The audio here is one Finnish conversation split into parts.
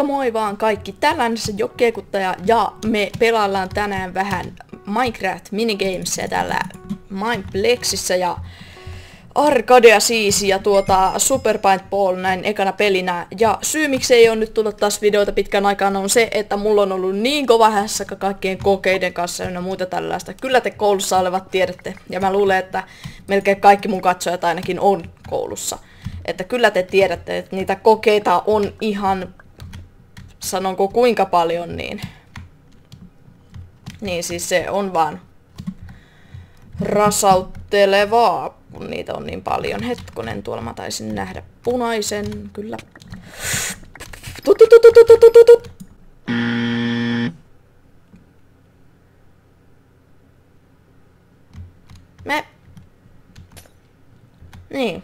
moi vaan kaikki, täällä on se Jokkekuttaja ja me pelaillaan tänään vähän Minecraft minigamesia täällä Mineplexissä ja Arcadea siis ja Super Paint Ball näin ekana pelinä. Ja syy miksi ei ole nyt tullut taas videoita pitkän aikaan on se, että mulla on ollut niin kova hässäkkä kaikkien kokeiden kanssa ja muuta tällaista. Kyllä te koulussa olevat tiedätte ja mä luulen, että melkein kaikki mun katsojat ainakin on koulussa. Että kyllä te tiedätte, että niitä kokeita on ihan, sanonko kuinka paljon, niin siis se on vaan rasauttelevaa, kun niitä on niin paljon. Hetkonen, tuolla mä taisin nähdä punaisen, kyllä. Niin.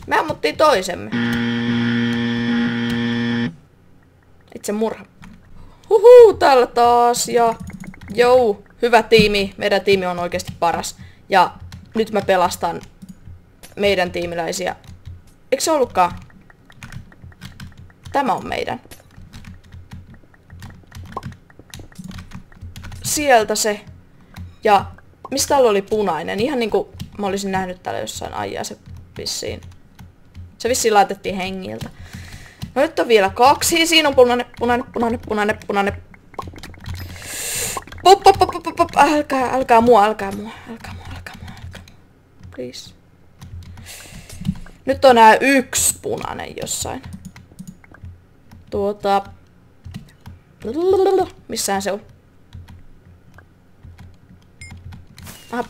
Me ammuttiin toisemme. Itse murha. Huhuu, täällä taas ja jou, hyvä tiimi. Meidän tiimi on oikeasti paras. Ja nyt mä pelastan meidän tiimiläisiä. Eikö se ollutkaan? Tämä on meidän. Sieltä se. Ja mistä täällä oli punainen? Ihan niinku mä olisin nähnyt täällä jossain ajaa se vissiin. Se vissiin laitettiin hengiltä. No nyt on vielä kaksi. Siinä on punainen. Pop. Älkää mua. Please. Nyt on nää yksi punainen jossain. Missään se on? Aha.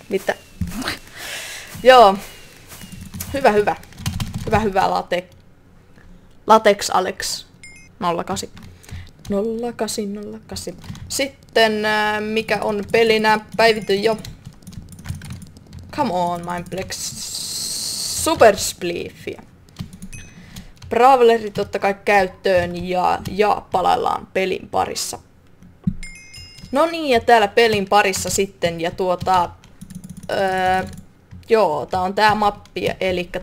Mitä? Joo. Hyvä Latex Alex. 08. Sitten mikä on pelinä päivity jo. Come on, Mineplex. Super Spliffia. Brawleri totta kai käyttöön ja palaillaan pelin parissa. No niin, ja täällä pelin parissa sitten ja joo, tää on tää mappi, elikkä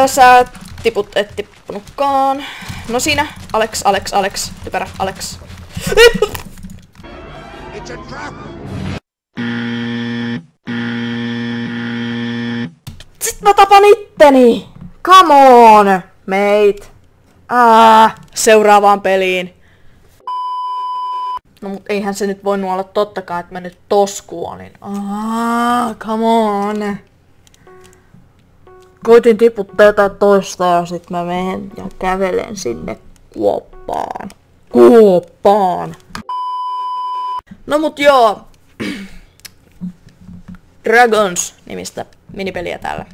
sä et tippunutkaan. No siinä, Alex, typerä Alex. Sit mä tapan itteni! Come on, mate! Seuraavaan peliin. No mut eihän se nyt voinut olla tottakaan, että mä nyt toskuolin. Come on. Koitin tiputtaa jotain toista ja sit mä menen ja kävelen sinne kuoppaan. No mut joo. Dragons nimistä minipeliä täällä.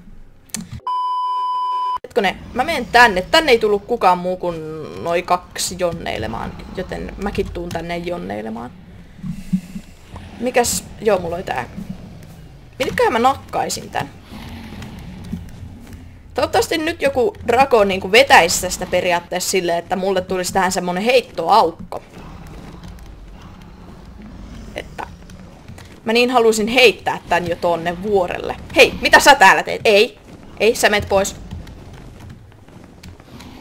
Hetkonen, mä menen tänne. Tänne ei tullut kukaan muu kuin noi kaksi jonneilemaan, joten mäkin tuun tänne jonneilemaan. Mikäs? Joo, mulla oli tää. Minneköhän mä nakkaisin tän? Toivottavasti nyt joku drago niinku vetäisi tästä periaatteessa silleen, että mulle tulisi tähän semmonen heittoaukko. Että mä niin haluaisin heittää tän jo tonne vuorelle. Hei, mitä sä täällä teet? Ei, sä menet pois.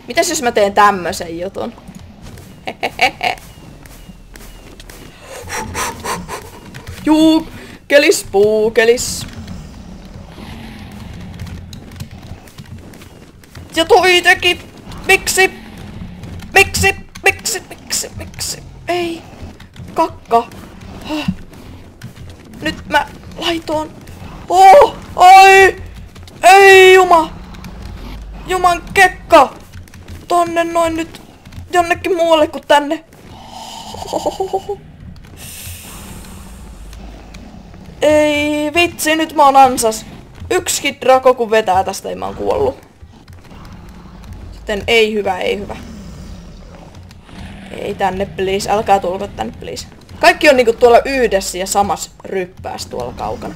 Mitäs jos mä teen tämmösen jutun? Juu, puukelis. Ja toi teki. Miksi? Ei. Kakka. Nyt mä laitoon. Ai! Ei Juman kekka! Tonne noin nyt jonnekin muualle kuin tänne. Ei vitsi, nyt mä oon ansas. Yksikin drago kun vetää tästä, ei mä oon kuollut. Sitten ei hyvä. Ei tänne please, älkää tulko tänne please. Kaikki on niinku tuolla yhdessä ja samassa ryppäässä tuolla kaukana.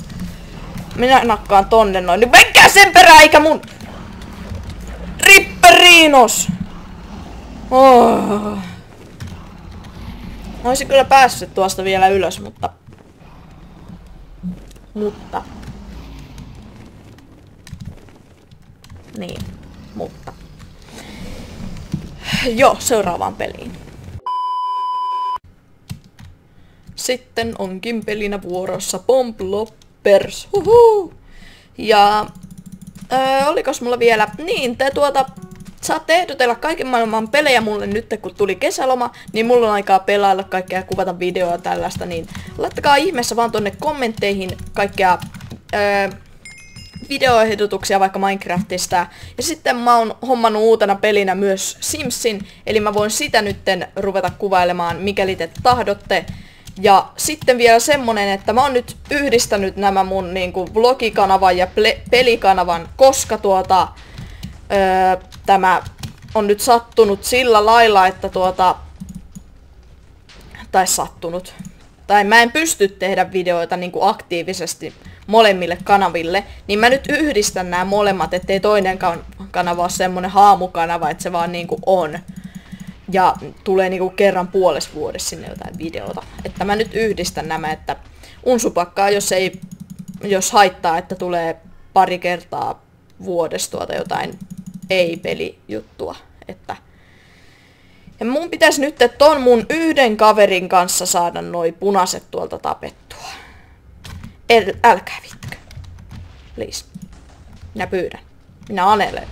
Minä nakkaan tonne noin, niin menkää sen perään eikä mun ripperiinos! Mä oisin kyllä päässyt tuosta vielä ylös, mutta Mutta. Niin, mutta. Joo, seuraavaan peliin. Sitten onkin pelinä vuorossa Bomb Loppers. Huhuu! Ja olikos mulla vielä? Niin, te saatte ehdotella kaiken maailman pelejä mulle nyt, kun tuli kesäloma, niin mulla on aikaa pelailla kaikkea, kuvata videoa ja tällaista, niin laittakaa ihmeessä vaan tonne kommentteihin kaikkea videoehdotuksia vaikka Minecraftista. Ja sitten mä oon hommannut uutena pelinä myös Simsin, eli mä voin sitä nytten ruveta kuvailemaan, mikäli te tahdotte. Ja sitten vielä semmonen, että mä oon nyt yhdistänyt nämä mun niinku vlogikanavan ja pelikanavan, koska tämä on nyt sattunut sillä lailla, että tai sattunut. Tai mä en pysty tehdä videoita niinku aktiivisesti molemmille kanaville, niin mä nyt yhdistän nämä molemmat, ettei toinen kanava ole semmonen haamukanava, että se vaan niinku on. Ja tulee niinku kerran puolessa vuodessa sinne jotain videota. Että mä nyt yhdistän nämä, että unsupakkaa, jos haittaa, että tulee pari kertaa vuodessa jotain ei-pelijuttua. Ja mun pitäisi nyt ton mun yhden kaverin kanssa saada noi punaiset tuolta tapettua. Älkää vitkö. Please. Minä pyydän. Minä anelen.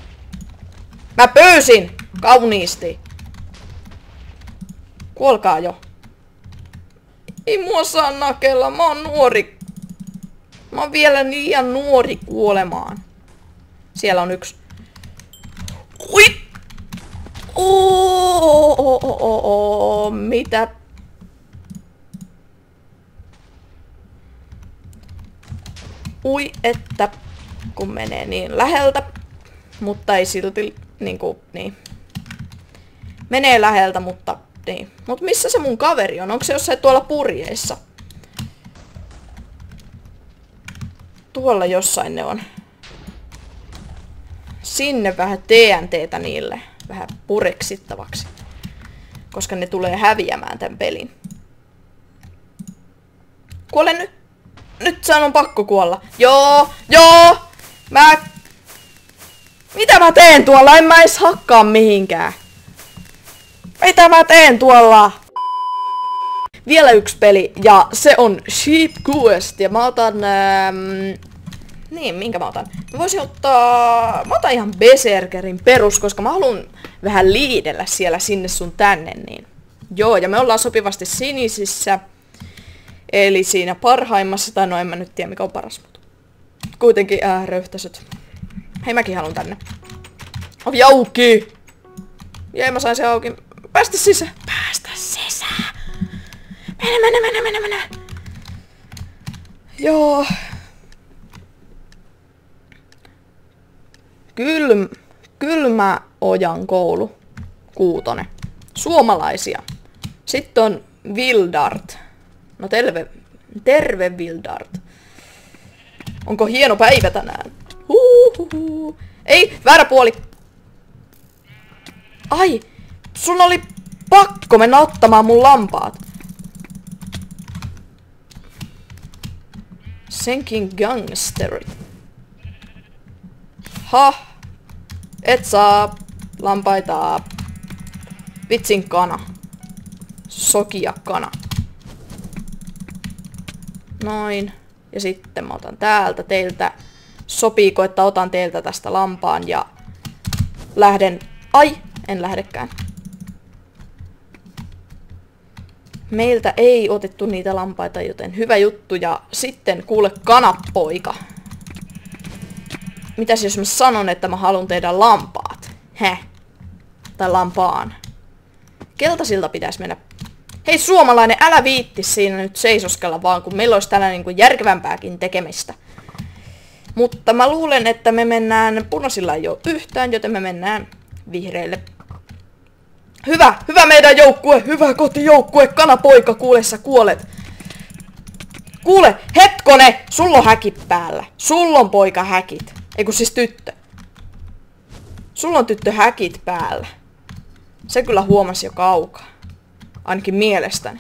Mä pyysin! Kauniisti! Kuolkaa jo. Ei mua saa nakella, mä oon nuori. Mä oon vielä liian nuori kuolemaan. Siellä on yksi. Ui! Mitä? Ui, että kun menee niin läheltä, mutta ei silti niinku, niin. Menee läheltä, mutta niin. Mut missä se mun kaveri on? Onko se jossain tuolla purjeissa? Tuolla jossain ne on. Sinne vähän TNTtä niille. Vähän pureksittavaksi. Koska ne tulee häviämään tän pelin. Kuole nyt! Nyt sen on pakko kuolla. Joo! Mitä mä teen tuolla? En mä edes hakkaa mihinkään. Mitä mä teen tuolla? Vielä yksi peli, ja se on Sheep Quest, ja mä otan... niin, minkä mä otan? Mä voisin ottaa... Mä otan ihan Berserkerin perus, koska mä haluan vähän liidellä siellä sinne sun tänne, niin... Joo, ja me ollaan sopivasti sinisissä. Eli siinä parhaimmassa, tai no en mä nyt tiedä mikä on paras, mutta... Kuitenkin röyhtäiset. Hei, mäkin haluan tänne. Ovi auki! Jee, mä sain se auki. Päästä sisään! Päästä sisään! Mene! Joo. Kylmäojan koulu. 6. Suomalaisia. Sitten on Wildart. No terve Wildart. Onko hieno päivä tänään? Huuhuhu. Ei, väärä puoli. Ai, sun oli pakko mennä ottamaan mun lampaat. Senkin gangsteri. Et saa lampaita. Vitsin kana. Sokia kana. Noin. Ja sitten mä otan täältä teiltä. Sopiiko, että otan teiltä tästä lampaan ja lähden... Ai, en lähdekään. Meiltä ei otettu niitä lampaita, joten hyvä juttu. Ja sitten kuule kanat, poika. Mitäs jos mä sanon, että mä haluan tehdä lampaat? Tai lampaan. Keltaisilta pitäisi mennä. Hei suomalainen, älä viitti siinä nyt seisoskella vaan, kun meillä olisi täällä niinku järkevämpääkin tekemistä. Mutta mä luulen, että me mennään punaisilla ei ole yhtään, joten me mennään vihreille. Hyvä meidän joukkue, hyvä kotijoukkue, kanapoika, kuule sä kuolet. Kuule, hetkone, sulla on häkit päällä. Sulla on poika häkit. Eiku siis tyttö. Sulla on tyttö häkit päällä. Se kyllä huomasi jo kaukaa. Ainakin mielestäni.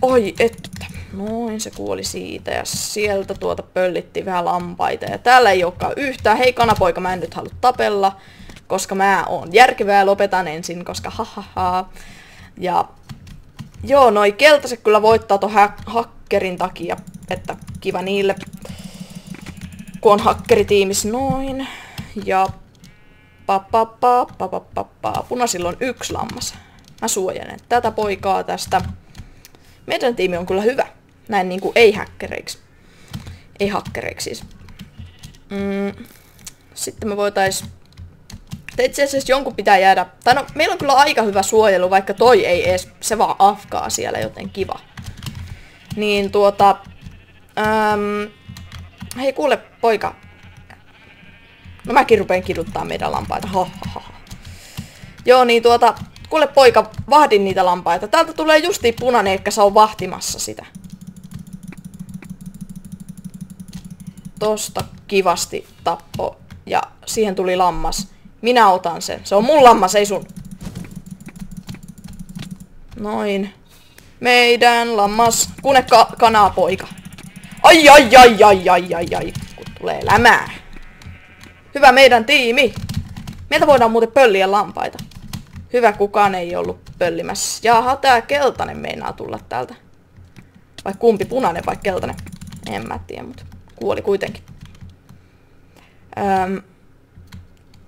Oi että. Noin, se kuoli siitä ja sieltä pöllittiin vähän lampaita. Ja täällä ei olekaan yhtään. Hei kanapoika, mä en nyt halua tapella, koska mä oon järkevää ja lopetan ensin, koska hahaha. Ja joo, noi keltaiset kyllä voittaa ton hakkerin takia, että kiva niille, kun on hakkeritiimissä noin. Ja punaisilla on 1 lammas. Mä suojelen tätä poikaa tästä. Meidän tiimi on kyllä hyvä. Näin niinku ei-häkkereiksi. Ei-hakkereiksi siis. Sitten me voitais... Itse asiassa jonkun pitää jäädä... Tai no, meillä on kyllä aika hyvä suojelu, vaikka toi ei ees... Se vaan afkaa siellä, joten kiva. Niin hei kuule poika. No mäkin rupeen kiduttaa meidän lampaita. Joo niin kuule poika, vahdin niitä lampaita. Täältä tulee justiin punainen, eikä sä on vahtimassa sitä. Tosta kivasti tappo. Ja siihen tuli lammas. Minä otan sen. Se on mun lammas, ei sun. Noin. Meidän lammas. Kuule kanaa poika. Ai. Kun tulee lämää. Hyvä meidän tiimi. Meiltä voidaan muuten pölliä lampaita. Hyvä, kukaan ei ollut pöllimässä. Jaha, tää keltainen meinaa tulla täältä. Vai kumpi, punainen vai keltainen? En mä tiedä, mutta kuoli kuitenkin.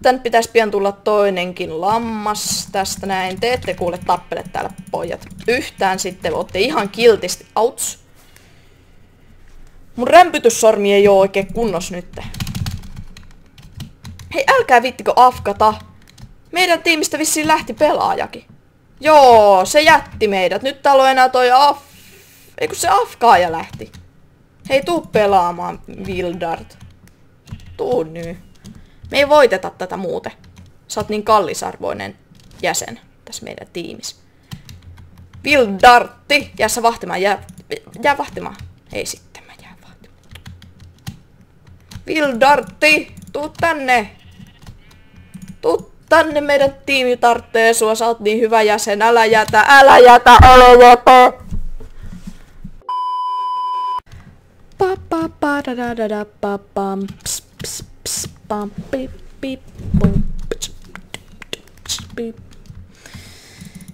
Tän pitäisi pian tulla toinenkin lammas tästä näin. Te ette kuule tappele täällä pojat. Yhtään sitten, ootte ihan kiltisti. Auts. Mun rämpytyssormi ei oo oikein kunnos nyt. Hei, älkää vittikö afkata. Meidän tiimistä vissiin lähti pelaajakin. Joo, se jätti meidät. Nyt täällä on enää toi ei kun se afkaaja lähti. Hei, tuu pelaamaan, Wildart. Tuu nyt. Me ei voiteta tätä muuten. Sä oot niin kallisarvoinen jäsen tässä meidän tiimissä. Wildartti! Jää sä vahtimaan, jää vahtimaan. Ei sitten, mä jään vahtimaan. Wildartti! Tuu tänne! Tuu tänne, meidän tiimi tarttee sua, sä oot niin hyvä jäsen. Älä jätä!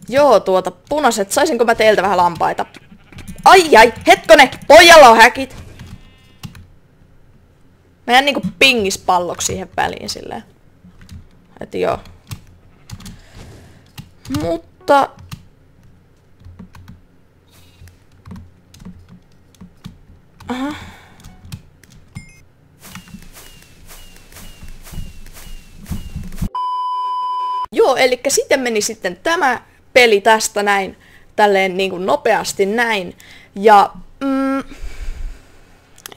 Joo, punaiset, saisinko mä teiltä vähän lampaita? Ai, hetkone! Pojalla on häkit! Mä jään niinku pingispalloksi siihen väliin silleen. Et joo. Mutta... Aha. Joo, eli sitten meni sitten tämä peli tästä näin, tälleen niin kuin nopeasti näin. Ja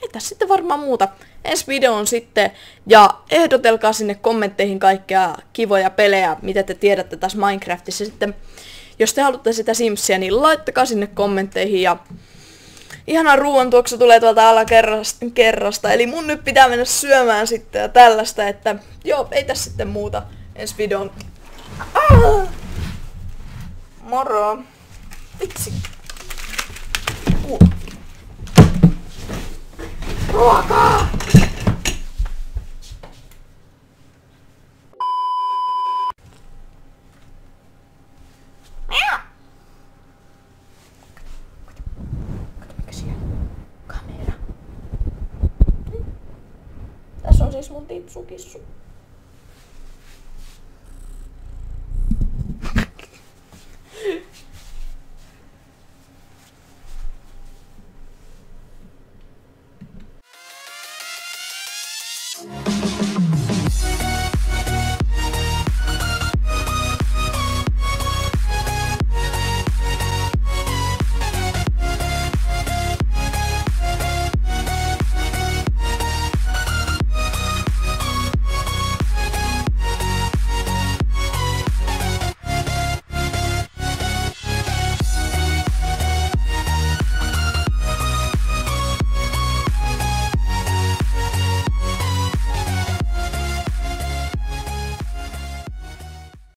ei tässä sitten varmaan muuta. Ensi videoon sitten, ja ehdotelkaa sinne kommentteihin kaikkea kivoja pelejä, mitä te tiedätte tässä Minecraftissa. Sitten, jos te haluatte sitä Simsia, niin laittakaa sinne kommentteihin, ja ihana ruoantuoksu tulee tuolta alakerrasta, eli mun nyt pitää mennä syömään sitten ja tällaista, että joo, ei tässä sitten muuta ensi videoon. Moro! Vitsi! Ruokaa! Kamera. Tässä on siis mun tipsukissu.